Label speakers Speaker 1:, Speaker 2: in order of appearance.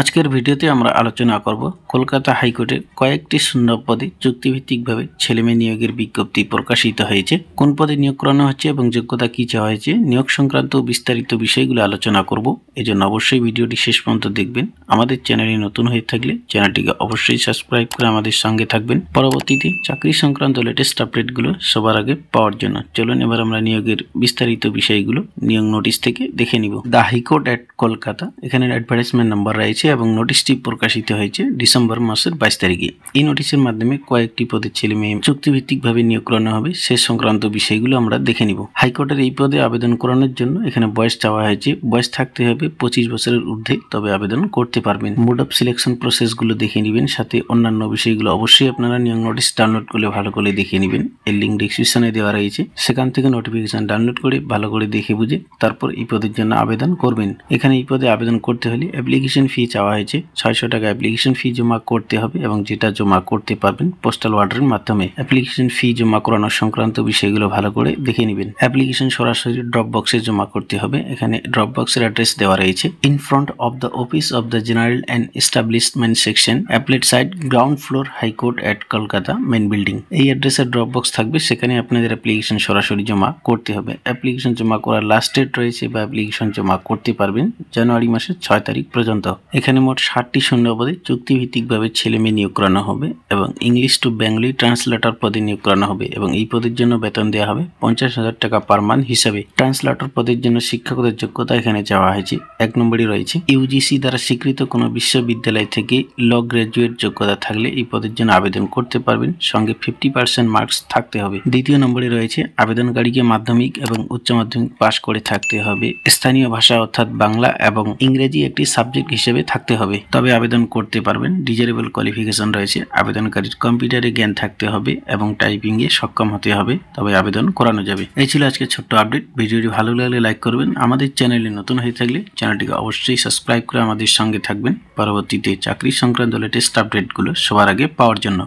Speaker 1: আজকের ভিডিওতে আমরা আলোচনা করব কলকাতা হাইকোর্টে কয়েকটি শূন্য পদে চুক্তিভিত্তিকভাবে ছেলেমেয়ে নিয়োগের বিজ্ঞপ্তি প্রকাশিত হয়েছে, কোন পদে নিয়োগ করানো হচ্ছে এবং যোগ্যতা কি চাওয়া হয়েছে, নিয়োগ সংক্রান্ত বিস্তারিত বিষয়গুলো আলোচনা করব। এজন্য অবশ্যই ভিডিওটি শেষ পর্যন্ত দেখবেন। আমাদের চ্যানেলে নতুন হয়ে থাকলে চ্যানেলটিকে অবশ্যই সাবস্ক্রাইব করে আমাদের সঙ্গে থাকবেন পরবর্তীতে চাকরি সংক্রান্ত লেটেস্ট আপডেটগুলো সবার আগে পাওয়ার জন্য। চলুন এবার আমরা নিয়োগের বিস্তারিত বিষয়গুলো নিয়োগ নোটিশ থেকে দেখে নিব। দ্য হাইকোর্ট এট কলকাতা, এখানে অ্যাডভার্টাইজমেন্ট নাম্বার রয়েছে এবং নোটিশটি প্রকাশিত হয়েছে ডিসেম্বর মাসের 22 তারিখে। এই নোটিশের মাধ্যমে কয়েকটি পদে ছেলে মেয়ে চুক্তিভিত্তিকভাবে নিয়োগ করানো হবে, সে সংক্রান্ত বিষয়গুলো আমরা দেখে নিব। হাইকোর্টের এই পদে আবেদন করানোর জন্য এখানে বয়স চাওয়া হয়েছে, বয়স থাকতে হবে 25 বছরের ঊর্ধ্বে, তবে আবেদন করতে পারবেন। মোড অফ সিলেকশন প্রসেসগুলো দেখে নেবেন, সাথে অন্যান্য বিষয়গুলো অবশ্যই আপনারা নিয়োগ নোটিশ ডাউনলোড করলে ভালো করে দেখে নেবেন। এর লিঙ্ক ডিসক্রিপশনে দেওয়া রয়েছে, সেখান থেকে নোটিফিকেশন ডাউনলোড করে ভালো করে দেখে বুঝে তারপর এই পদের জন্য আবেদন করবেন। এখানে এই পদে আবেদন করতে হলে অ্যাপ্লিকেশন ফি চাওয়া হয়েছে, 600 টাকা অ্যাপ্লিকেশন ফি জমা করতে হবে এবং যেটা জমা করতে পারবেন পোস্টাল অর্ডারের মাধ্যমে। অ্যাপ্লিকেশন ফি জমা করানোর সংক্রান্ত বিষয়গুলো ভালো করে দেখে নেবেন। অ্যাপ্লিকেশন সরাসরি ড্রপ বক্সে জমা করতে হবে, এখানে ড্রপ বক্সের অ্যাড্রেস দেওয়া রয়েছে। In front of the office of the general and establishment section, appellate side, ground floor, high court at Kolkata, main building. এই অ্যাড্রেসের ড্রপ বক্স থাকবে, সেখানে আপনাদের অ্যাপ্লিকেশন সরাসরি জমা করতে হবে। অ্যাপ্লিকেশন জমা করার লাস্ট ডেট রয়েছে বা অ্যাপ্লিকেশন জমা করতে পারবেন জানুয়ারি মাসের 6 তারিখ পর্যন্ত। এখানে মোট 60টি শূন্য পদে চুক্তিভিত্তিকভাবে ছেলে মেয়ে নিয়োগ করানো হবে এবং ইংলিশ টু বেঙ্গলি ট্রান্সলেটর পদে নিয়োগ করানো হবে এবং এই পদের জন্য বেতন দেওয়া হবে 50,000 টাকা পার মান্থ হিসাবে। ট্রান্সলেটর পদের জন্য শিক্ষকদের যোগ্যতা এখানে চাওয়া হয়েছে। 1 নম্বরই রয়েছে ইউজিসি দ্বারা স্বীকৃত কোনো বিশ্ববিদ্যালয় থেকে ল গ্রাজুয়েট যোগ্যতা থাকলে এই পদের জন্য আবেদন করতে পারবেন, সঙ্গে 50% মার্কস থাকতে হবে। 2 নম্বরে রয়েছে আবেদনকারীকে মাধ্যমিক এবং উচ্চ মাধ্যমিক পাশ করে থাকতে হবে। স্থানীয় ভাষা অর্থাৎ বাংলা এবং ইংরেজি একটি সাবজেক্ট হিসেবে থাকতে হবে, তবে আবেদন করতে পারবেন। ডিজারেবল কোয়ালিফিকেশন রয়েছে, আবেদনকারীর কম্পিউটারে জ্ঞান থাকতে হবে এবং টাইপিং এ সক্ষম হতে হবে, তবে আবেদন করানো যাবে। এই ছিল আজকে ছোট্ট আপডেট। ভিডিওটি ভালো লাগলে লাইক করবেন, আমাদের চ্যানেলে নতুন হয়ে থাকলে চ্যানেলটিকে অবশ্যই সাবস্ক্রাইব করে আমাদের সঙ্গে থাকবেন পরবর্তীতে চাকরি সংক্রান্ত লেটেস্ট আপডেটগুলো সবার আগে পাওয়ার জন্য।